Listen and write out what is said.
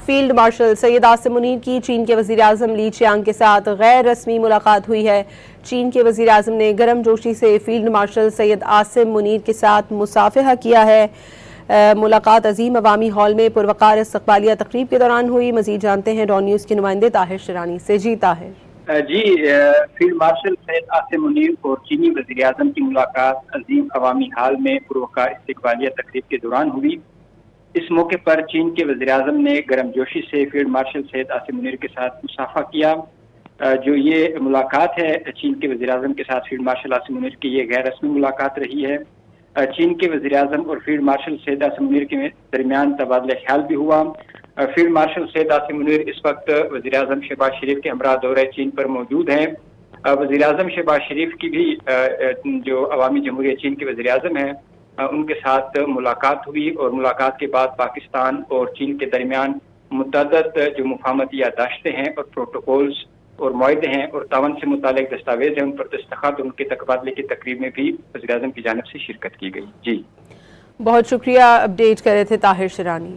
Field marshal Syed Asim Munir کی چین کے وزیر اعظم لی چیانگ کے ساتھ غیر رسمی ملاقات ہوئی ہے۔ چین کے وزیر اعظم نے گرم جوشی سے فیلڈ مارشل سید عاصم منیر کے ساتھ مصافحہ کیا ہے۔ ملاقات عظیم عوامی ہال میں پروقار استقبالیہ تقریب کے دوران ہوئی۔ مزید جانتے ہیں ڈان نیوز کے نمائندے طاہر شیرانی سے۔ جی طاہر۔ فیلڈ مارشل سید عاصم منیر اور چینی وزیر اعظم کی ملاقات عظیم عوامی ہال میں پروقار استقبالیہ تقریب کے دوران ہوئی۔ اس موقع پر چین کے وزیر اعظم نے گرم جوشی سے فیلڈ مارشل سید عاصم منیر کے ساتھ مصافحہ کیا۔ جو یہ ملاقات ہے چین کے وزیر اعظم کے ساتھ فیلڈ مارشل عاصم منیر کی، یہ غیر رسمی ملاقات رہی ہے۔ چین کے وزیر اعظم اور فیلڈ مارشل سید عاصم منیر کے درمیان تبادلہ خیال بھی ہوا۔ فیلڈ مارشل سید عاصم منیر اس وقت وزیر اعظم شہباز شریف کے ہمراہ دورہ چین پر موجود ہیں۔ وزیر اعظم شہباز شریف کی بھی جو عوامی جمہوریہ چین کے وزیر اعظم ہیں ان کے ساتھ ملاقات ہوئی، اور ملاقات کے بعد پاکستان اور چین کے درمیان متعدد جو مفاہمتی یادداشتیں ہیں اور پروٹوکولز اور معاہدے ہیں اور تعاون سے متعلق دستاویز ہیں ان پر دستخط، ان کے تبادلے کی تقریب میں بھی وزیر اعظم کی جانب سے شرکت کی گئی۔ جی بہت شکریہ، اپڈیٹ کر رہے تھے طاہر شیرانی۔